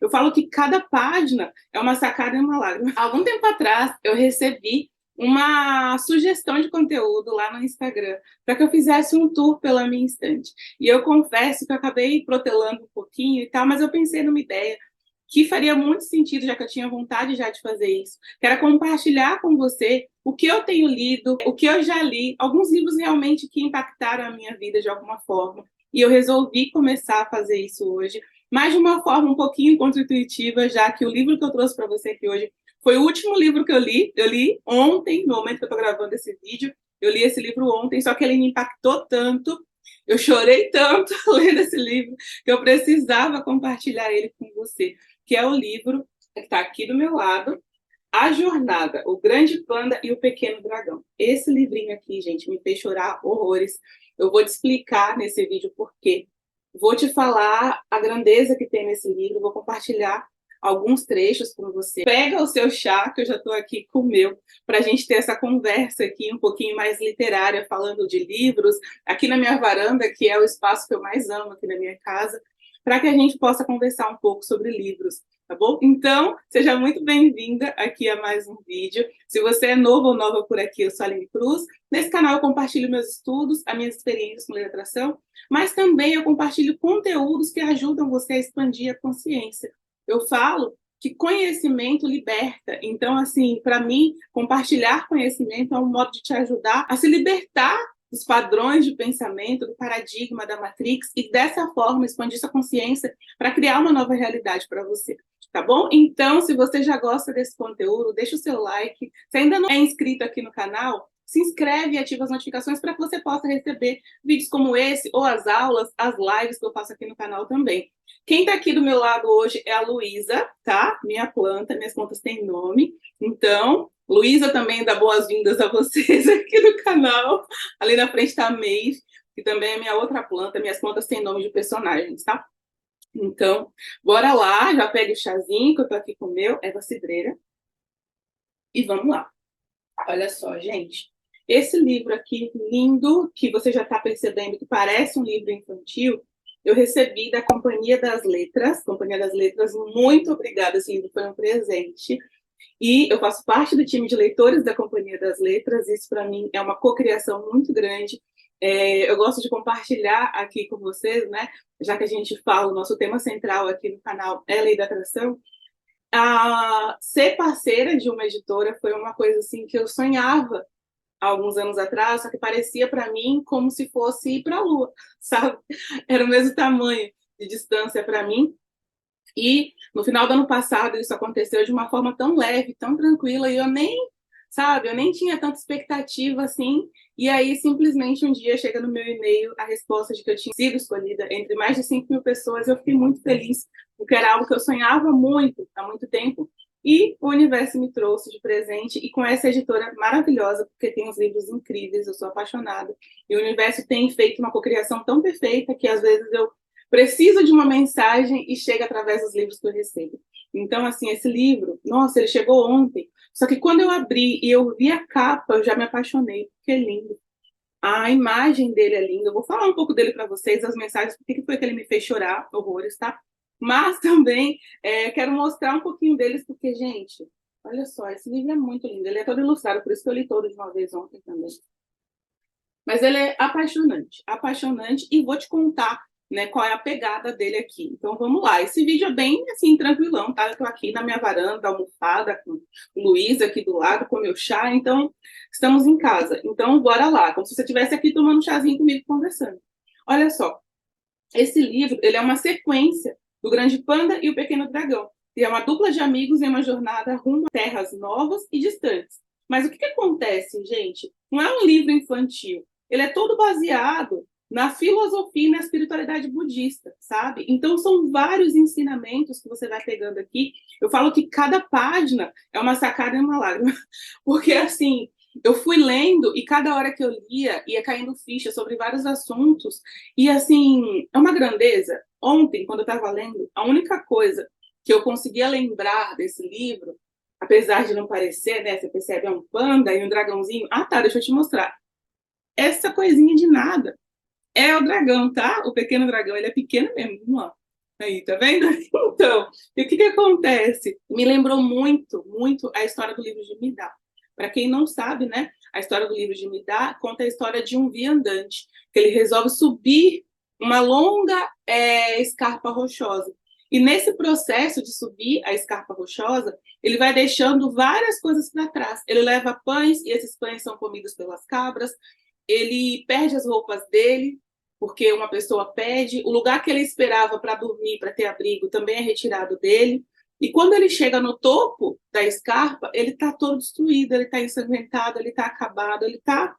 Eu falo que cada página é uma sacada e uma lágrima. Há algum tempo atrás, eu recebi uma sugestão de conteúdo lá no Instagram para que eu fizesse um tour pela minha estante. E eu confesso que eu acabei protelando um pouquinho e tal, mas eu pensei numa ideia que faria muito sentido, já que eu tinha vontade já de fazer isso, que era compartilhar com você o que eu tenho lido, o que eu já li, alguns livros realmente que impactaram a minha vida de alguma forma. E eu resolvi começar a fazer isso hoje, mas de uma forma um pouquinho contra-intuitiva, já que o livro que eu trouxe para você aqui hoje foi o último livro que eu li. Eu li ontem, no momento que eu estou gravando esse vídeo, eu li esse livro ontem, só que ele me impactou tanto, eu chorei tanto lendo esse livro, que eu precisava compartilhar ele com você, que é o livro que está aqui do meu lado, A Jornada, O Grande Panda e o Pequeno Dragão. Esse livrinho aqui, gente, me fez chorar horrores. Eu vou te explicar nesse vídeo por quê. Vou te falar a grandeza que tem nesse livro, vou compartilhar alguns trechos com você. Pega o seu chá, que eu já estou aqui com o meu, para a gente ter essa conversa aqui um pouquinho mais literária, falando de livros, aqui na minha varanda, que é o espaço que eu mais amo aqui na minha casa, para que a gente possa conversar um pouco sobre livros, tá bom? Então, seja muito bem-vinda aqui a mais um vídeo. Se você é novo ou nova por aqui, eu sou a Aline Cruz. Nesse canal eu compartilho meus estudos, as minhas experiências com lei da atração, mas também eu compartilho conteúdos que ajudam você a expandir a consciência. Eu falo que conhecimento liberta. Então, assim, para mim, compartilhar conhecimento é um modo de te ajudar a se libertar dos padrões de pensamento, do paradigma da Matrix, e dessa forma expandir sua consciência para criar uma nova realidade para você, tá bom? Então, se você já gosta desse conteúdo, deixa o seu like. Se ainda não é inscrito aqui no canal, se inscreve e ativa as notificações para que você possa receber vídeos como esse, ou as aulas, as lives que eu faço aqui no canal também. Quem está aqui do meu lado hoje é a Luísa, tá? Minha planta, minhas plantas têm nome. Então, Luísa também dá boas-vindas a vocês aqui no canal. Ali na frente está a Maeve, que também é minha outra planta. Minhas plantas têm nome de personagens, tá? Então, bora lá, já pega o chazinho, que eu tô aqui com o meu, erva cidreira. E vamos lá. Olha só, gente. Esse livro aqui, lindo, que você já está percebendo que parece um livro infantil, eu recebi da Companhia das Letras. Companhia das Letras, muito obrigada, esse livro foi um presente. E eu faço parte do time de leitores da Companhia das Letras, isso para mim é uma cocriação muito grande. Eu gosto de compartilhar aqui com vocês, né? Já que a gente fala, o nosso tema central aqui no canal é Lei da Atração. Ser parceira de uma editora foi uma coisa assim que eu sonhava há alguns anos atrás, só que parecia para mim como se fosse ir para a Lua, sabe? Era o mesmo tamanho de distância para mim. E no final do ano passado isso aconteceu de uma forma tão leve, tão tranquila, e eu nem, sabe, eu nem tinha tanta expectativa assim. E aí simplesmente um dia chega no meu e-mail a resposta de que eu tinha sido escolhida entre mais de 5.000 pessoas. Eu fiquei muito feliz, porque era algo que eu sonhava muito, há muito tempo. E o universo me trouxe de presente, e com essa editora maravilhosa, porque tem uns livros incríveis, eu sou apaixonada. E o universo tem feito uma cocriação tão perfeita que às vezes eu preciso de uma mensagem e chega através dos livros que eu recebo. Então, assim, esse livro, nossa, ele chegou ontem. Só que quando eu abri e eu vi a capa, eu já me apaixonei, porque é lindo. A imagem dele é linda. Eu vou falar um pouco dele para vocês, as mensagens, porque foi que ele me fez chorar, horrores, tá? Mas também quero mostrar um pouquinho deles, porque, gente, olha só, esse livro é muito lindo. Ele é todo ilustrado, por isso que eu li todo de uma vez ontem também. Mas ele é apaixonante, apaixonante, e vou te contar, né, qual é a pegada dele aqui. Então vamos lá. Esse vídeo é bem assim, tranquilão, tá? Eu tô aqui na minha varanda, almofada, com Luísa aqui do lado, com meu chá, então estamos em casa. Então bora lá, como se você estivesse aqui tomando um chazinho comigo, conversando. Olha só, esse livro, ele é uma sequência do Grande Panda e o Pequeno Dragão. E é uma dupla de amigos em uma jornada rumo a terras novas e distantes. Mas o que acontece, gente? Não é um livro infantil. Ele é todo baseado na filosofia e na espiritualidade budista, sabe? Então, são vários ensinamentos que você vai pegando aqui. Eu falo que cada página é uma sacada e uma lágrima. Porque, assim, eu fui lendo e cada hora que eu lia, ia caindo ficha sobre vários assuntos. E, assim, é uma grandeza. Ontem, quando eu estava lendo, a única coisa que eu conseguia lembrar desse livro, apesar de não parecer, né? Você percebe, é um panda e um dragãozinho. Ah, tá, deixa eu te mostrar. Essa coisinha de nada é o dragão, tá? O pequeno dragão, ele é pequeno mesmo, vamos lá. Aí, tá vendo? Então, e o que que acontece? Me lembrou muito, muito a história do livro de Midá. Para quem não sabe, né, a história do livro de Midá conta a história de um viandante, que ele resolve subir uma longa escarpa rochosa. E nesse processo de subir a escarpa rochosa, ele vai deixando várias coisas para trás. Ele leva pães, e esses pães são comidos pelas cabras. Ele perde as roupas dele, porque uma pessoa pede, o lugar que ele esperava para dormir, para ter abrigo, também é retirado dele. E quando ele chega no topo da escarpa, ele está todo destruído, ele está ensanguentado, ele está acabado, ele está,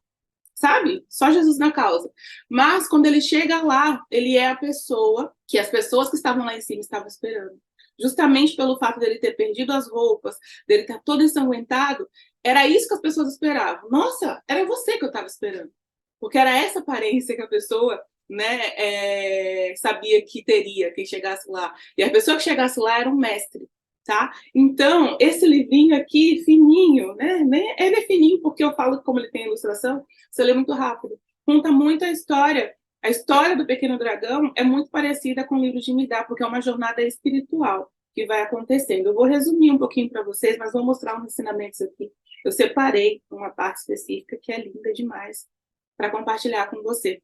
sabe? Só Jesus na causa. Mas quando ele chega lá, ele é a pessoa que as pessoas que estavam lá em cima estavam esperando. Justamente pelo fato dele ter perdido as roupas, dele estar todo ensanguentado, era isso que as pessoas esperavam. Nossa, era você que eu estava esperando. Porque era essa aparência que a pessoa, né, sabia que teria quem chegasse lá. E a pessoa que chegasse lá era um mestre, tá? Então, esse livrinho aqui, fininho, né? Ele é fininho porque eu falo como ele tem ilustração, você lê muito rápido. Conta muito a história. A história do Pequeno Dragão é muito parecida com o livro de Midá, porque é uma jornada espiritual que vai acontecendo. Eu vou resumir um pouquinho para vocês, mas vou mostrar uns ensinamentos aqui. Eu separei uma parte específica que é linda demais para compartilhar com você.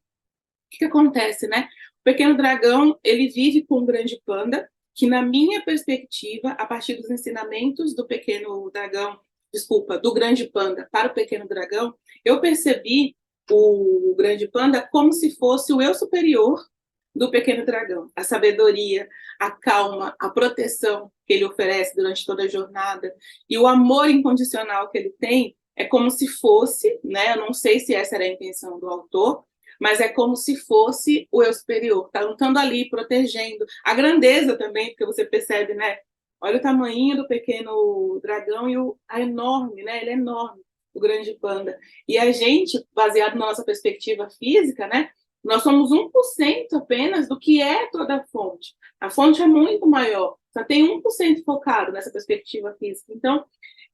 O que acontece, né? O Pequeno Dragão, ele vive com o Grande Panda, que na minha perspectiva, a partir dos ensinamentos do Pequeno Dragão, desculpa, do Grande Panda para o Pequeno Dragão, eu percebi o Grande Panda como se fosse o eu superior do Pequeno Dragão. A sabedoria, a calma, a proteção que ele oferece durante toda a jornada e o amor incondicional que ele tem é como se fosse, né? Eu não sei se essa era a intenção do autor, mas é como se fosse o eu superior, tá lutando ali, protegendo. A grandeza também, porque você percebe, né? Olha o tamanho do Pequeno Dragão e a enorme, né? Ele é enorme, o Grande Panda. E a gente, baseado na nossa perspectiva física, né? Nós somos 1% apenas do que é toda a fonte. A fonte é muito maior, só tem 1% focado nessa perspectiva física. Então,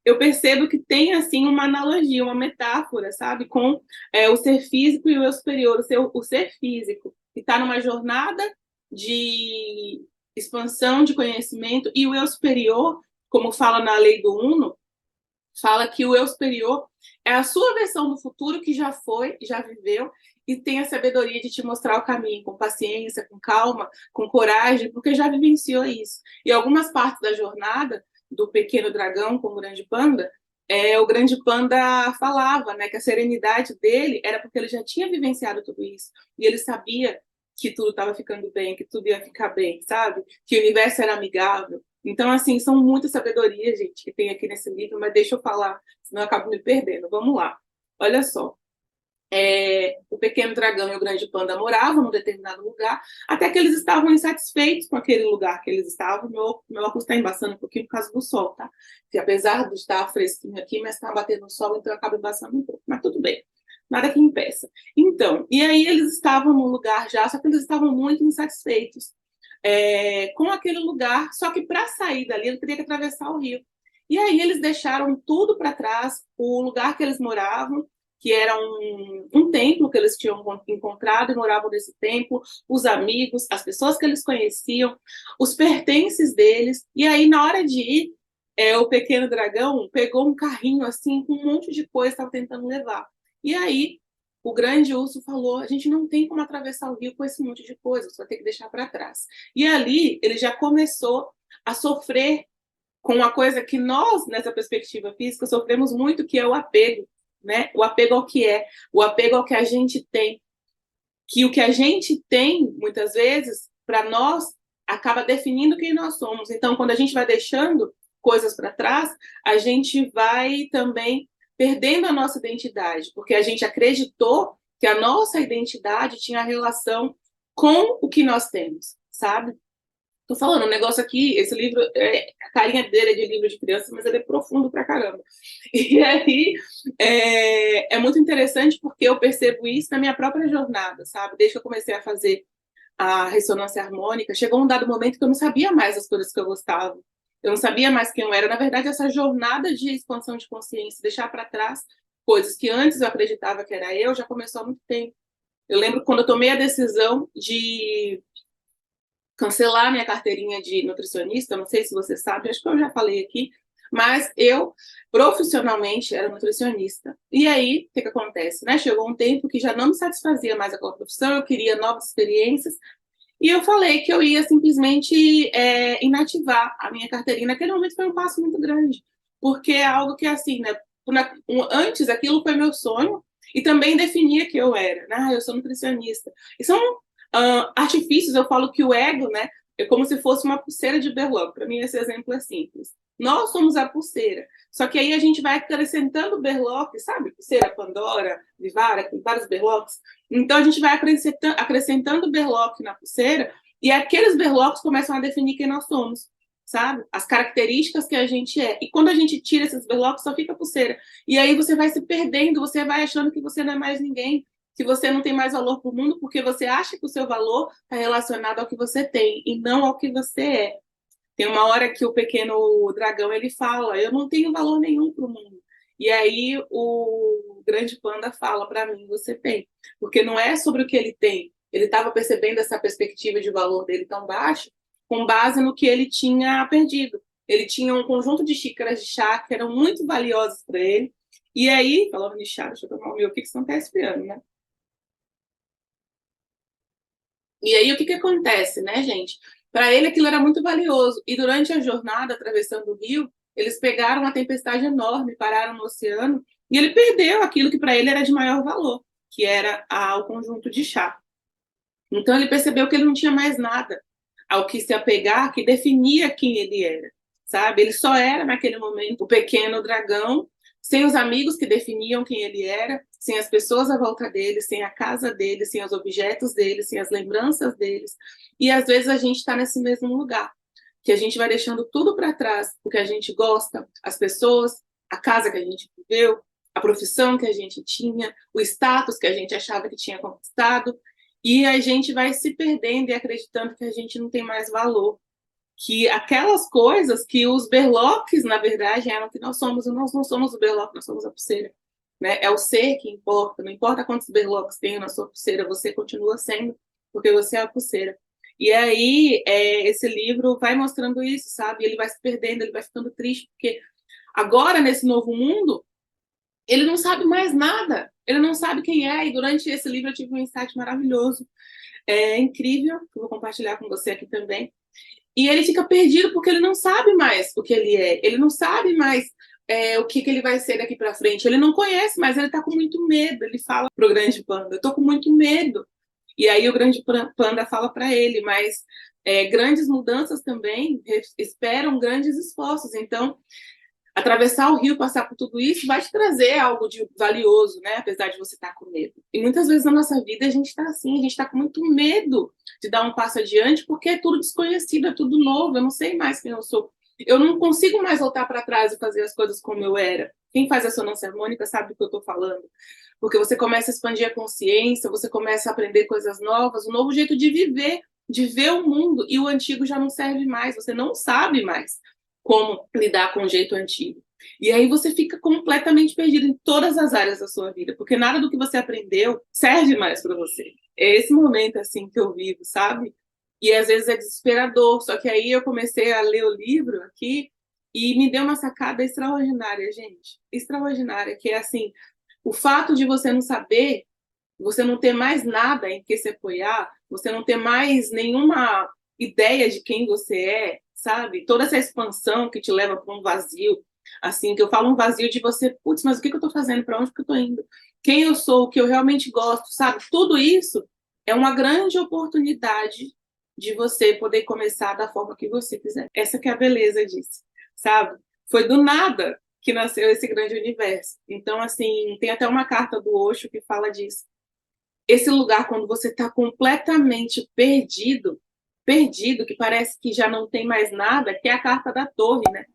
eu percebo que tem, assim, uma analogia, uma metáfora, sabe? Com o ser físico e o eu superior. O ser físico, que está numa jornada de expansão de conhecimento, e o eu superior, como fala na lei do Uno, fala que o eu superior é a sua versão do futuro que já foi, já viveu, e tem a sabedoria de te mostrar o caminho, com paciência, com calma, com coragem, porque já vivenciou isso. E algumas partes da jornada do Pequeno Dragão com o Grande Panda, o Grande Panda falava, né, que a serenidade dele era porque ele já tinha vivenciado tudo isso, e ele sabia que tudo estava ficando bem, que tudo ia ficar bem, sabe? Que o universo era amigável. Então, assim, são muitas sabedorias, gente, que tem aqui nesse livro, mas deixa eu falar, senão eu acabo me perdendo. Vamos lá. Olha só. O Pequeno Dragão e o Grande Panda moravam num determinado lugar, até que eles estavam insatisfeitos com aquele lugar que eles estavam. Meu óculos está embaçando um pouquinho por causa do sol, tá? Que apesar de estar fresquinho aqui, mas está batendo no sol, então acaba embaçando um pouco. Mas tudo bem, nada que impeça. Então, e aí eles estavam num lugar já, só que eles estavam muito insatisfeitos com aquele lugar, só que para sair dali ele teria que atravessar o rio. E aí eles deixaram tudo para trás, o lugar que eles moravam, que era um templo que eles tinham encontrado e moravam nesse templo, os amigos, as pessoas que eles conheciam, os pertences deles. E aí, na hora de ir, o Pequeno Dragão pegou um carrinho assim, com um monte de coisa, estava tentando levar. E aí, o Grande Urso falou: a gente não tem como atravessar o rio com esse monte de coisa, só tem que deixar para trás. E ali, ele já começou a sofrer com uma coisa que nós, nessa perspectiva física, sofremos muito, que é o apego, né? O apego ao que é, o apego ao que a gente tem. Que o que a gente tem, muitas vezes, para nós, acaba definindo quem nós somos. Então, quando a gente vai deixando coisas para trás, a gente vai também perdendo a nossa identidade, porque a gente acreditou que a nossa identidade tinha relação com o que nós temos, sabe? Tô falando, um negócio aqui, esse livro, a carinha dele é de livro de criança, mas ele é profundo pra caramba. E aí, é muito interessante porque eu percebo isso na minha própria jornada, sabe? Desde que eu comecei a fazer a ressonância harmônica, chegou um dado momento que eu não sabia mais as coisas que eu gostava. Eu não sabia mais quem eu era. Na verdade, essa jornada de expansão de consciência, deixar para trás coisas que antes eu acreditava que era eu, já começou há muito tempo. Eu lembro quando eu tomei a decisão de cancelar minha carteirinha de nutricionista. Não sei se você sabe, acho que eu já falei aqui, mas eu profissionalmente era nutricionista. E aí, o que acontece, né? Chegou um tempo que já não me satisfazia mais aquela profissão, eu queria novas experiências, e eu falei que eu ia simplesmente inativar a minha carteirinha. Naquele momento foi um passo muito grande, porque é algo que, assim, né, antes aquilo foi meu sonho, e também definia que eu era, né? Eu sou nutricionista. E são artifícios, eu falo que o ego, né, é como se fosse uma pulseira de berloque. Para mim, esse exemplo é simples. Nós somos a pulseira, só que aí a gente vai acrescentando berloque, sabe? Pulseira, Pandora, Vivara, tem vários berloques. Então a gente vai acrescentando berloque na pulseira, e aqueles berloques começam a definir quem nós somos, sabe? As características que a gente é. E quando a gente tira esses berloques, só fica a pulseira. E aí você vai se perdendo, você vai achando que você não é mais ninguém, que você não tem mais valor para o mundo, porque você acha que o seu valor está relacionado ao que você tem e não ao que você é. Tem uma hora que o pequeno dragão ele fala: eu não tenho valor nenhum para o mundo. E aí o grande panda fala: para mim você tem, porque não é sobre o que ele tem. Ele estava percebendo essa perspectiva de valor dele tão baixa com base no que ele tinha perdido. Ele tinha um conjunto de xícaras de chá que eram muito valiosas para ele. E aí, falando de chá, deixa eu tomar o meu, o que você não está espiando, né? E aí, o que acontece, né, gente? Para ele, aquilo era muito valioso. E durante a jornada, atravessando o rio, eles pegaram uma tempestade enorme, pararam no oceano, e ele perdeu aquilo que para ele era de maior valor, que era o conjunto de chá. Então, ele percebeu que ele não tinha mais nada ao que se apegar, que definia quem ele era, sabe? Ele só era, naquele momento, o pequeno dragão, sem os amigos que definiam quem ele era, sem as pessoas à volta dele, sem a casa dele, sem os objetos dele, sem as lembranças deles. E às vezes a gente está nesse mesmo lugar, que a gente vai deixando tudo para trás, o que a gente gosta, as pessoas, a casa que a gente viveu, a profissão que a gente tinha, o status que a gente achava que tinha conquistado, e a gente vai se perdendo e acreditando que a gente não tem mais valor, que aquelas coisas que os berloques, na verdade, eram que nós somos, nós não somos o berloque, nós somos a pulseira. Né? É o ser que importa, não importa quantos berloques tem na sua pulseira, você continua sendo, porque você é a pulseira. E aí, esse livro vai mostrando isso, sabe? Ele vai se perdendo, ele vai ficando triste, porque agora, nesse novo mundo, ele não sabe mais nada, ele não sabe quem é, e durante esse livro eu tive um insight maravilhoso, incrível, que eu vou compartilhar com você aqui também. E ele fica perdido porque ele não sabe mais o que ele é, ele não sabe mais o que ele vai ser daqui para frente, ele não conhece, mas ele está com muito medo. Ele fala pro grande panda: eu tô com muito medo. E aí o grande panda fala para ele: mas grandes mudanças também esperam grandes esforços. Então, atravessar o rio, passar por tudo isso, vai te trazer algo de valioso, né? Apesar de você estar com medo. E muitas vezes na nossa vida a gente está assim, a gente está com muito medo de dar um passo adiante, porque é tudo desconhecido, é tudo novo, eu não sei mais quem eu sou. Eu não consigo mais voltar para trás e fazer as coisas como eu era. Quem faz ressonância harmônica sabe do que eu estou falando. Porque você começa a expandir a consciência, você começa a aprender coisas novas, um novo jeito de ver o mundo, e o antigo já não serve mais, você não sabe mais como lidar com o jeito antigo. E aí você fica completamente perdido em todas as áreas da sua vida, porque nada do que você aprendeu serve mais para você. É esse momento assim que eu vivo, sabe? E às vezes é desesperador, só que aí eu comecei a ler o livro aqui e me deu uma sacada extraordinária, gente. Extraordinária, que é assim, o fato de você não saber, você não ter mais nada em que se apoiar, você não ter mais nenhuma ideia de quem você é, sabe? Toda essa expansão que te leva para um vazio, assim, que eu falo um vazio de você, putz, mas o que eu estou fazendo? Para onde que eu estou indo? Quem eu sou? O que eu realmente gosto, sabe? Tudo isso é uma grande oportunidade de você poder começar da forma que você quiser. Essa que é a beleza disso, sabe? Foi do nada que nasceu esse grande universo. Então, assim, tem até uma carta do Osho que fala disso. Esse lugar, quando você está completamente perdido, que parece que já não tem mais nada, que é a carta da torre, né?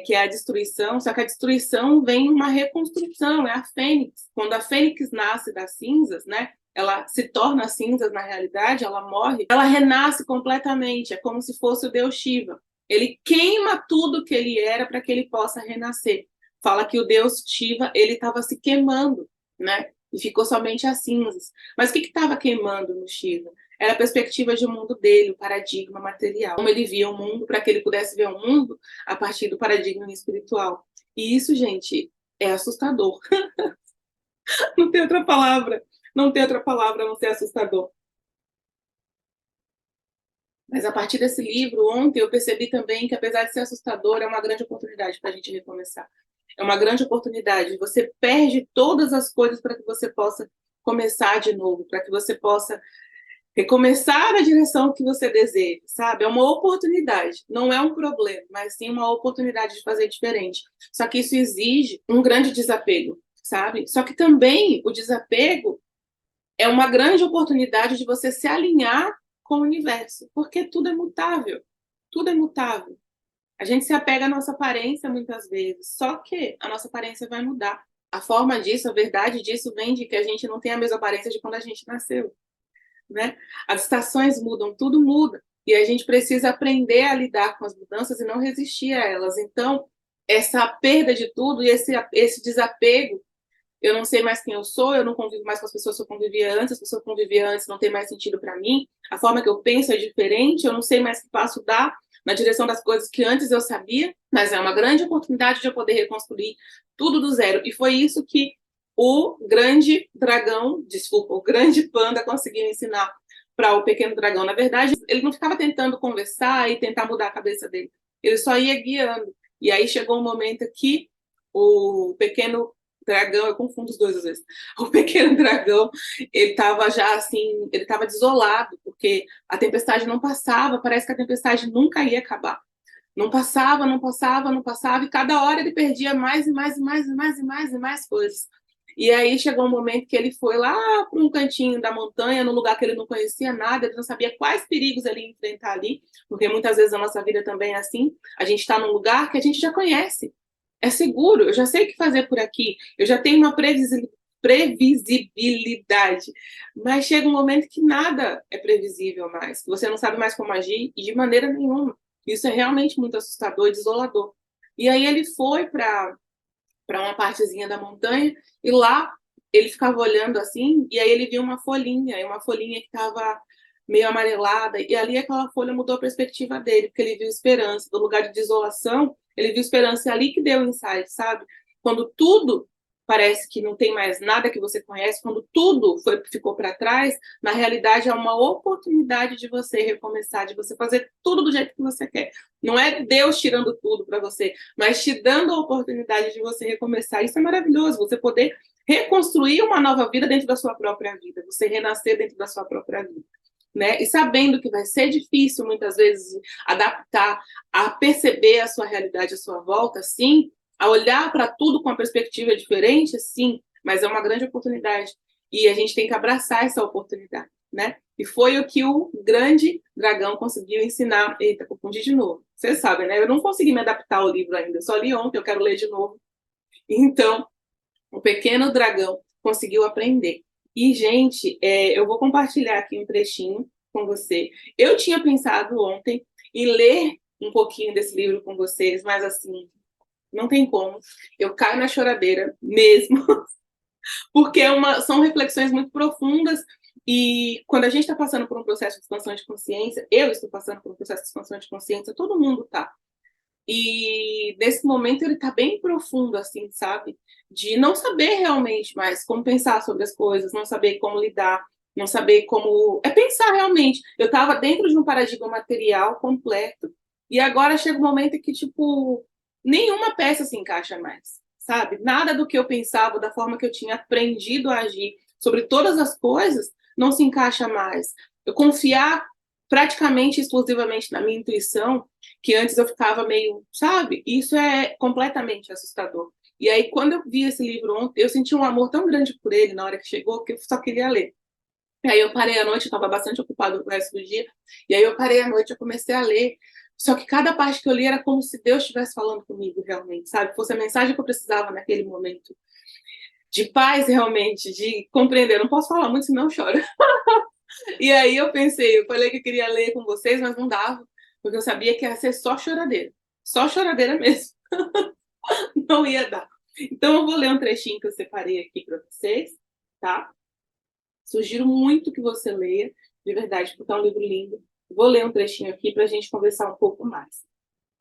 Que é a destruição, só que a destruição vem uma reconstrução, é a fênix. Quando a fênix nasce das cinzas, né? Ela se torna cinzas na realidade, ela morre, ela renasce completamente, é como se fosse o Deus Shiva. Ele queima tudo que ele era para que ele possa renascer. Fala que o Deus Shiva, ele estava se queimando, né? E ficou somente as cinzas. Mas o que estava queimando no Shiva? Era a perspectiva de mundo dele, o paradigma material. Como ele via o mundo, para que ele pudesse ver o mundo a partir do paradigma espiritual. E isso, gente, é assustador. Não tem outra palavra. Não tem outra palavra a não ser assustador. Mas a partir desse livro, ontem, eu percebi também que, apesar de ser assustador, é uma grande oportunidade para a gente recomeçar. É uma grande oportunidade. Você perde todas as coisas para que você possa começar de novo, para que você possa recomeçar na direção que você deseja, sabe? É uma oportunidade, não é um problema, mas sim uma oportunidade de fazer diferente. Só que isso exige um grande desapego, sabe? Só que também o desapego é uma grande oportunidade de você se alinhar com o universo, porque tudo é mutável. Tudo é mutável. A gente se apega à nossa aparência muitas vezes, só que a nossa aparência vai mudar. A forma disso, a verdade disso vem de que a gente não tem a mesma aparência de quando a gente nasceu, né? As estações mudam, tudo muda. E a gente precisa aprender a lidar com as mudanças e não resistir a elas. Então, essa perda de tudo e esse desapego, eu não sei mais quem eu sou, eu não convivo mais com as pessoas que eu convivia antes, as pessoas que eu convivia antes não tem mais sentido para mim, a forma que eu penso é diferente, eu não sei mais que passo dar na direção das coisas que antes eu sabia, mas é uma grande oportunidade de eu poder reconstruir tudo do zero. E foi isso que o grande dragão, desculpa, o grande panda conseguiu ensinar para o pequeno dragão. Na verdade, ele não ficava tentando conversar e tentar mudar a cabeça dele, ele só ia guiando. E aí chegou um momento que o pequeno dragão, eu confundo os dois às vezes. O pequeno dragão, ele estava já assim, ele estava desolado, porque a tempestade não passava, parece que a tempestade nunca ia acabar. Não passava, não passava, não passava, e cada hora ele perdia mais e mais e mais e mais e mais e mais coisas. E aí chegou um momento que ele foi lá para um cantinho da montanha, num lugar que ele não conhecia nada, ele não sabia quais perigos ele ia enfrentar ali, porque muitas vezes a nossa vida também é assim, a gente está num lugar que a gente já conhece, é seguro, eu já sei o que fazer por aqui, eu já tenho uma previsibilidade, mas chega um momento que nada é previsível mais, que você não sabe mais como agir e de maneira nenhuma. Isso é realmente muito assustador e desolador. E aí ele foi para uma partezinha da montanha e lá ele ficava olhando assim e aí ele viu uma folhinha, e uma folhinha que estava meio amarelada, e ali aquela folha mudou a perspectiva dele, porque ele viu esperança. Do lugar de desolação, ele viu esperança, e é ali que deu o insight, sabe? Quando tudo parece que não tem mais nada que você conhece, quando tudo ficou para trás, na realidade é uma oportunidade de você recomeçar, de você fazer tudo do jeito que você quer. Não é Deus tirando tudo para você, mas te dando a oportunidade de você recomeçar. Isso é maravilhoso, você poder reconstruir uma nova vida dentro da sua própria vida, você renascer dentro da sua própria vida. Né? E sabendo que vai ser difícil, muitas vezes, adaptar, a perceber a sua realidade à sua volta, sim, a olhar para tudo com uma perspectiva diferente, sim, mas é uma grande oportunidade. E a gente tem que abraçar essa oportunidade, né? E foi o que o grande dragão conseguiu ensinar. Eita, confundi de novo. Vocês sabem, né? Eu não consegui me adaptar ao livro ainda, só li ontem, eu quero ler de novo. Então, o pequeno dragão conseguiu aprender. E, gente, eu vou compartilhar aqui um trechinho com você. Eu tinha pensado ontem em ler um pouquinho desse livro com vocês, mas assim, não tem como. Eu caio na choradeira mesmo, porque são reflexões muito profundas. E quando a gente está passando por um processo de expansão de consciência, eu estou passando por um processo de expansão de consciência, todo mundo está. E nesse momento ele tá bem profundo, assim, sabe? De não saber realmente mais como pensar sobre as coisas, não saber como lidar, não saber como. É pensar realmente. Eu tava dentro de um paradigma material completo, e agora chega um momento que, tipo, nenhuma peça se encaixa mais, sabe? Nada do que eu pensava, da forma que eu tinha aprendido a agir sobre todas as coisas, não se encaixa mais. Eu confiar praticamente exclusivamente na minha intuição, que antes eu ficava meio, sabe? Isso é completamente assustador. E aí, quando eu vi esse livro ontem, eu senti um amor tão grande por ele na hora que chegou, que eu só queria ler. E aí eu parei à noite, eu estava bastante ocupado no resto do dia, e aí eu parei à noite, eu comecei a ler. Só que cada parte que eu li era como se Deus estivesse falando comigo, realmente, sabe? Fosse a mensagem que eu precisava naquele momento. De paz, realmente, de compreender. Eu não posso falar muito, senão eu choro. E aí eu falei que eu queria ler com vocês, mas não dava, porque eu sabia que ia ser só choradeira mesmo, não ia dar. Então eu vou ler um trechinho que eu separei aqui para vocês, tá? Sugiro muito que você leia, de verdade, porque é um livro lindo. Vou ler um trechinho aqui para a gente conversar um pouco mais.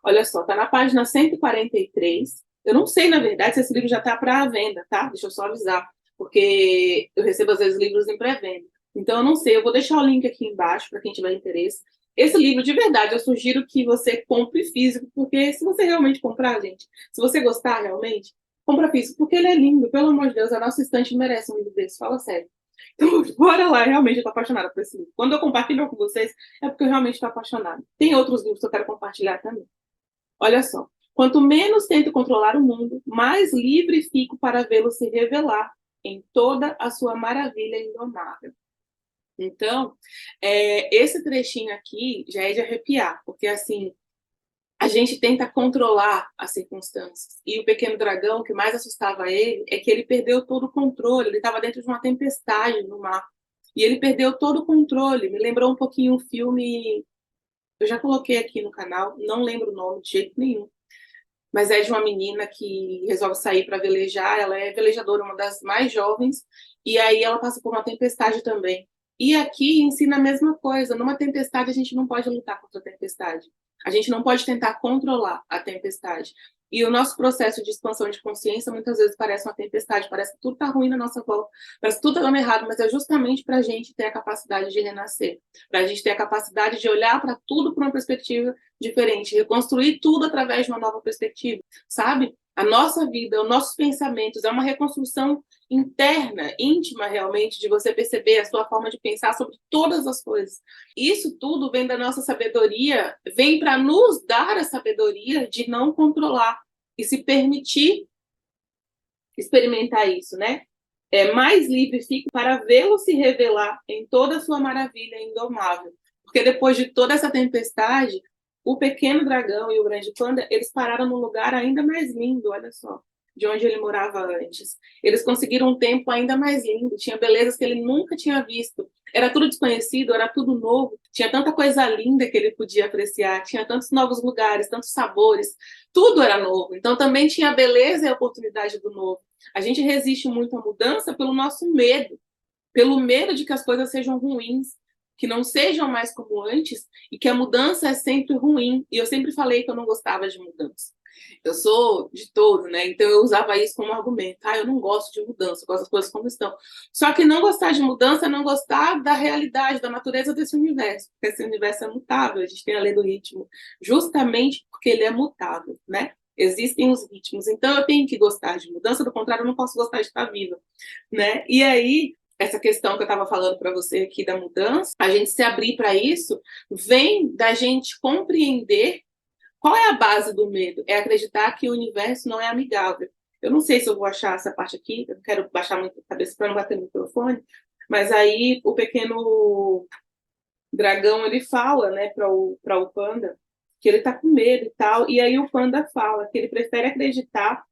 Olha só, está na página 143. Eu não sei, na verdade, se esse livro já está para venda, tá? Deixa eu só avisar, porque eu recebo, às vezes, livros em pré-venda. Então, eu não sei, eu vou deixar o link aqui embaixo para quem tiver interesse. Esse livro, de verdade, eu sugiro que você compre físico, porque se você realmente comprar, gente, se você gostar realmente, compra físico, porque ele é lindo, pelo amor de Deus, a nossa estante merece um livro desse, fala sério. Então, bora lá, realmente eu tô apaixonada por esse livro. Quando eu compartilho com vocês, é porque eu realmente estou apaixonada. Tem outros livros que eu quero compartilhar também. Olha só, quanto menos tento controlar o mundo, mais livre fico para vê-lo se revelar em toda a sua maravilha indomável. Então, esse trechinho aqui já é de arrepiar, porque assim, a gente tenta controlar as circunstâncias. E o pequeno dragão, o que mais assustava ele, é que ele perdeu todo o controle, ele estava dentro de uma tempestade no mar. E ele perdeu todo o controle. Me lembrou um pouquinho um filme, eu já coloquei aqui no canal, não lembro o nome de jeito nenhum, mas é de uma menina que resolve sair para velejar, ela é velejadora, uma das mais jovens, e aí ela passa por uma tempestade também. E aqui ensina a mesma coisa, numa tempestade a gente não pode lutar contra a tempestade, a gente não pode tentar controlar a tempestade. E o nosso processo de expansão de consciência muitas vezes parece uma tempestade, parece que tudo está ruim na nossa volta, parece que tudo está dando errado, mas é justamente para a gente ter a capacidade de renascer, para a gente ter a capacidade de olhar para tudo por uma perspectiva diferente, reconstruir tudo através de uma nova perspectiva, sabe? A nossa vida, os nossos pensamentos, é uma reconstrução interna, íntima realmente, de você perceber a sua forma de pensar sobre todas as coisas. Isso tudo vem da nossa sabedoria, vem para nos dar a sabedoria de não controlar e se permitir experimentar isso, né? Mais livre fico para vê-lo se revelar em toda a sua maravilha indomável. Porque depois de toda essa tempestade, o pequeno dragão e o grande panda, eles pararam num lugar ainda mais lindo, olha só, de onde ele morava antes. Eles conseguiram um tempo ainda mais lindo, tinha belezas que ele nunca tinha visto. Era tudo desconhecido, era tudo novo, tinha tanta coisa linda que ele podia apreciar, tinha tantos novos lugares, tantos sabores, tudo era novo. Então também tinha a beleza e a oportunidade do novo. A gente resiste muito à mudança pelo nosso medo, pelo medo de que as coisas sejam ruins, que não sejam mais como antes e que a mudança é sempre ruim. E eu sempre falei que eu não gostava de mudança. Eu sou de touro, né? Então eu usava isso como argumento. Eu não gosto de mudança, eu gosto das coisas como estão. Só que não gostar de mudança é não gostar da realidade, da natureza desse universo, porque esse universo é mutável. A gente tem a lei do ritmo, justamente porque ele é mutável, né? Existem os ritmos, então eu tenho que gostar de mudança, do contrário, eu não posso gostar de estar viva, né? E aí, essa questão que eu estava falando para você aqui da mudança, a gente se abrir para isso, vem da gente compreender qual é a base do medo. É acreditar que o universo não é amigável. Eu não sei se eu vou achar essa parte aqui, eu não quero baixar muito a cabeça para não bater no microfone, mas aí o pequeno dragão, ele fala, né, para o panda, que ele está com medo e tal, e aí o panda fala que ele prefere acreditar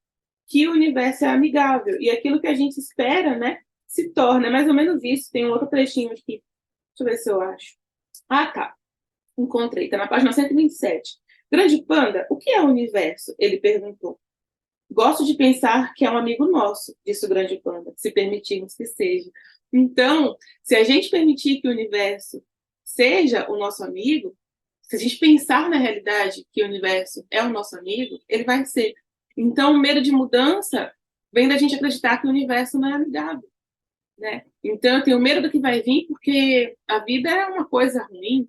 que o universo é amigável, e aquilo que a gente espera, né, se torna. É mais ou menos isso. Tem um outro trechinho aqui, deixa eu ver se eu acho. Tá, encontrei, tá na página 127. Grande panda, o que é o universo? Ele perguntou. Gosto de pensar que é um amigo nosso, disse o grande panda, se permitirmos que seja. Então, se a gente permitir que o universo seja o nosso amigo, se a gente pensar na realidade que o universo é o nosso amigo, ele vai ser. Então, o medo de mudança vem da gente acreditar que o universo não é amigável, né? Então, eu tenho medo do que vai vir porque a vida é uma coisa ruim,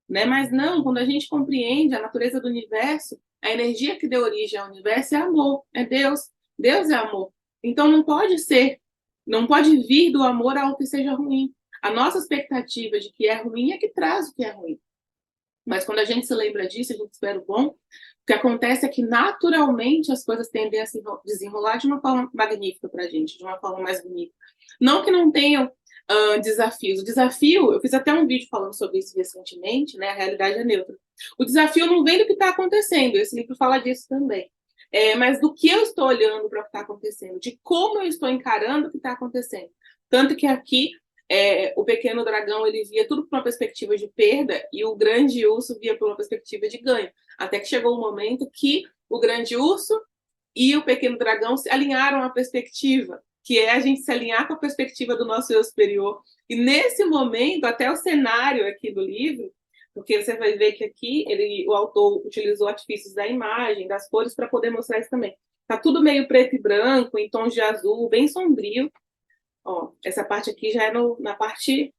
né? Mas não, quando a gente compreende a natureza do universo, a energia que deu origem ao universo é amor, é Deus. Deus é amor. Então, não pode vir do amor algo que seja ruim. A nossa expectativa de que é ruim é que traz o que é ruim. Mas quando a gente se lembra disso, a gente espera o bom, o que acontece é que naturalmente as coisas tendem a se desenrolar de uma forma magnífica para a gente, de uma forma mais bonita. Não que não tenham desafios. O desafio, eu fiz até um vídeo falando sobre isso recentemente, né? A realidade é neutra. O desafio não vem do que está acontecendo, esse livro fala disso também. Mas do que eu estou olhando para o que está acontecendo, de como eu estou encarando o que está acontecendo. Tanto que aqui o pequeno dragão ele via tudo por uma perspectiva de perda e o grande urso via por uma perspectiva de ganho. Até que chegou um momento que o grande urso e o pequeno dragão se alinharam a perspectiva. que é a gente se alinhar com a perspectiva do nosso eu superior. E nesse momento, até o cenário aqui do livro, porque você vai ver que aqui o autor utilizou artifícios da imagem, das cores, para poder mostrar isso também. Tá tudo meio preto e branco, em tons de azul, bem sombrio. Ó, essa parte aqui já é na parte...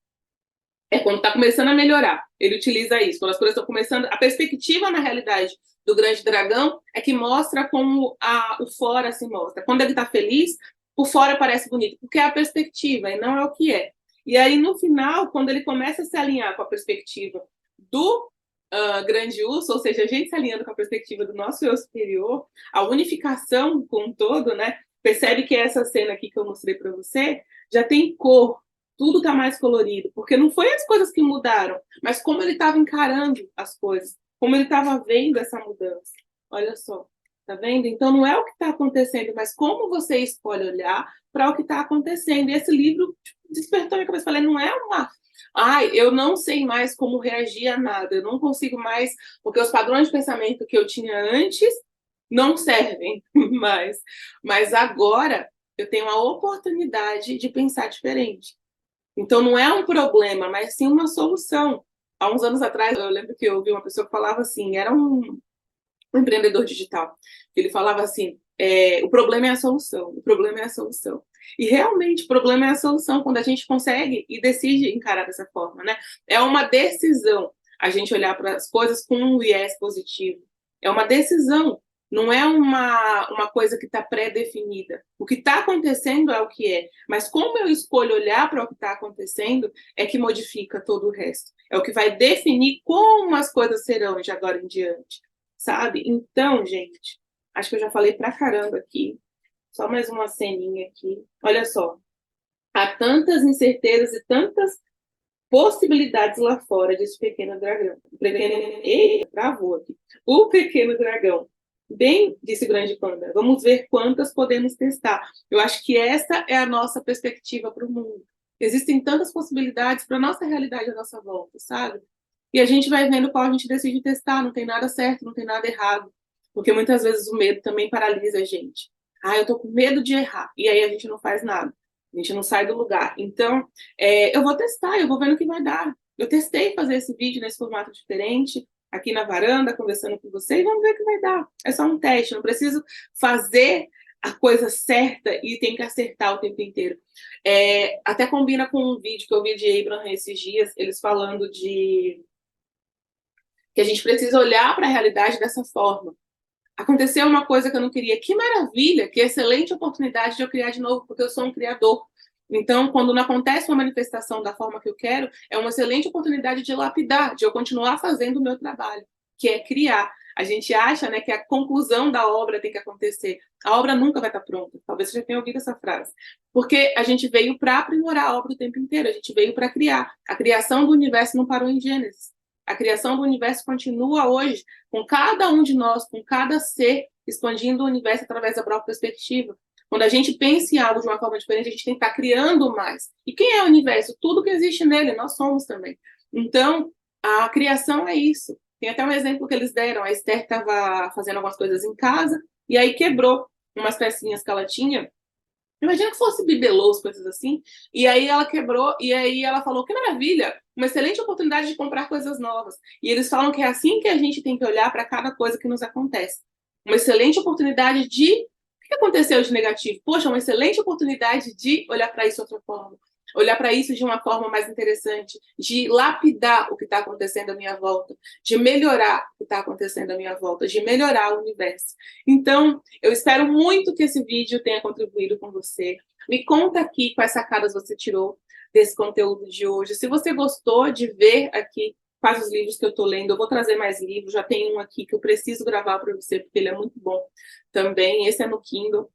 quando está começando a melhorar. Ele utiliza isso. Quando as coisas estão começando... A perspectiva, na realidade, do grande dragão é que mostra como o fora se mostra. Quando ele está feliz, por fora parece bonito, porque é a perspectiva e não é o que é. E aí, no final, quando ele começa a se alinhar com a perspectiva do grande urso, ou seja, a gente se alinhando com a perspectiva do nosso eu superior, a unificação com um todo, né? Percebe que essa cena aqui que eu mostrei para você já tem cor, tudo está mais colorido, porque não foi as coisas que mudaram, mas como ele estava encarando as coisas, como ele estava vendo essa mudança. Olha só, tá vendo? Então não é o que está acontecendo, mas como você escolhe olhar para o que está acontecendo. E esse livro despertou minha cabeça. Falei, não é uma... Ai, eu não sei mais como reagir a nada, eu não consigo mais, porque os padrões de pensamento que eu tinha antes não servem mais. Mas agora eu tenho a oportunidade de pensar diferente. Então, não é um problema, mas sim uma solução. Há uns anos atrás, eu lembro que eu ouvi uma pessoa que falava assim, era um empreendedor digital, ele falava assim, o problema é a solução, o problema é a solução. E realmente, o problema é a solução, quando a gente consegue e decide encarar dessa forma, né? É uma decisão a gente olhar para as coisas com um viés positivo. É uma decisão, não é uma coisa que está pré-definida. O que está acontecendo é o que é, mas como eu escolho olhar para o que está acontecendo é que modifica todo o resto. É o que vai definir como as coisas serão de agora em diante, sabe? Então, gente, acho que eu já falei pra caramba aqui. Só mais uma ceninha aqui. Olha só. Há tantas incertezas e tantas possibilidades lá fora, desse pequeno dragão. Eita, travou aqui. O pequeno dragão. Bem, disse o grande panda, vamos ver quantas podemos testar. Eu acho que essa é a nossa perspectiva para o mundo. Existem tantas possibilidades para a nossa realidade à nossa volta, sabe? E a gente vai vendo qual a gente decide testar. Não tem nada certo, não tem nada errado. Porque muitas vezes o medo também paralisa a gente. Ah, eu tô com medo de errar. E aí a gente não faz nada. A gente não sai do lugar. Então, eu vou testar, eu vou vendo o que vai dar. Eu testei fazer esse vídeo nesse formato diferente, aqui na varanda, conversando com você, e vamos ver o que vai dar. É só um teste, não preciso fazer a coisa certa e tem que acertar o tempo inteiro. Até combina com um vídeo que eu vi de Abraham esses dias, eles falando de que a gente precisa olhar para a realidade dessa forma. Aconteceu uma coisa que eu não queria. Que maravilha, que excelente oportunidade de eu criar de novo, porque eu sou um criador. Então, quando não acontece uma manifestação da forma que eu quero, é uma excelente oportunidade de lapidar, de eu continuar fazendo o meu trabalho, que é criar. A gente acha, né, que a conclusão da obra tem que acontecer. A obra nunca vai estar pronta. Talvez você já tenha ouvido essa frase. Porque a gente veio para aprimorar a obra o tempo inteiro. A gente veio para criar. A criação do universo não parou em Gênesis. A criação do universo continua hoje, com cada um de nós, com cada ser, expandindo o universo através da própria perspectiva. Quando a gente pensa em algo de uma forma diferente, a gente tem que estar criando mais. E quem é o universo? Tudo que existe nele, nós somos também. Então, a criação é isso. Tem até um exemplo que eles deram. A Esther estava fazendo algumas coisas em casa, e aí quebrou umas pecinhas que ela tinha. Imagina que fosse bibelôs, coisas assim. E aí ela quebrou, e aí ela falou, que maravilha, uma excelente oportunidade de comprar coisas novas. E eles falam que é assim que a gente tem que olhar para cada coisa que nos acontece. Uma excelente oportunidade de... O que aconteceu de negativo? Poxa, uma excelente oportunidade de olhar para isso de outra forma. Olhar para isso de uma forma mais interessante, de lapidar o que está acontecendo à minha volta, de melhorar o que está acontecendo à minha volta, de melhorar o universo. Então, eu espero muito que esse vídeo tenha contribuído com você. Me conta aqui quais sacadas você tirou desse conteúdo de hoje. Se você gostou de ver aqui quais os livros que eu estou lendo, eu vou trazer mais livros. Já tem um aqui que eu preciso gravar para você, porque ele é muito bom também. Esse é no Kindle,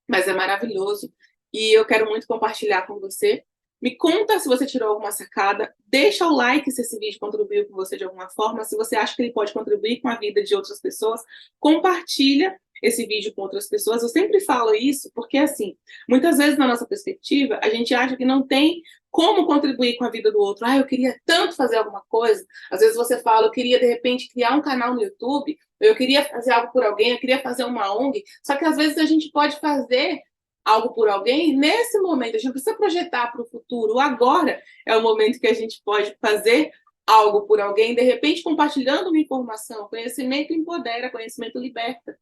mas é maravilhoso. E eu quero muito compartilhar com você. Me conta se você tirou alguma sacada. Deixa o like se esse vídeo contribuiu com você de alguma forma. Se você acha que ele pode contribuir com a vida de outras pessoas, compartilha esse vídeo com outras pessoas. Eu sempre falo isso porque, assim, muitas vezes na nossa perspectiva, a gente acha que não tem como contribuir com a vida do outro. Ah, eu queria tanto fazer alguma coisa. Às vezes você fala, eu queria, de repente, criar um canal no YouTube, eu queria fazer algo por alguém, eu queria fazer uma ONG. Só que, às vezes, a gente pode fazer algo por alguém, nesse momento, a gente não precisa projetar para o futuro. Agora é o momento que a gente pode fazer algo por alguém, de repente compartilhando uma informação. Conhecimento empodera, conhecimento liberta.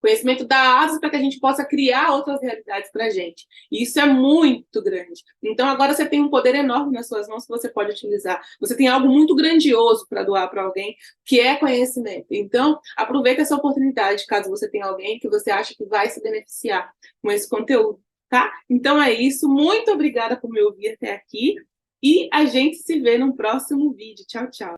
Conhecimento dá asas para que a gente possa criar outras realidades para a gente. E isso é muito grande. Então, agora você tem um poder enorme nas suas mãos que você pode utilizar. Você tem algo muito grandioso para doar para alguém, que é conhecimento. Então, aproveita essa oportunidade, caso você tenha alguém que você acha que vai se beneficiar com esse conteúdo, tá? Então, é isso. Muito obrigada por me ouvir até aqui. E a gente se vê no próximo vídeo. Tchau, tchau.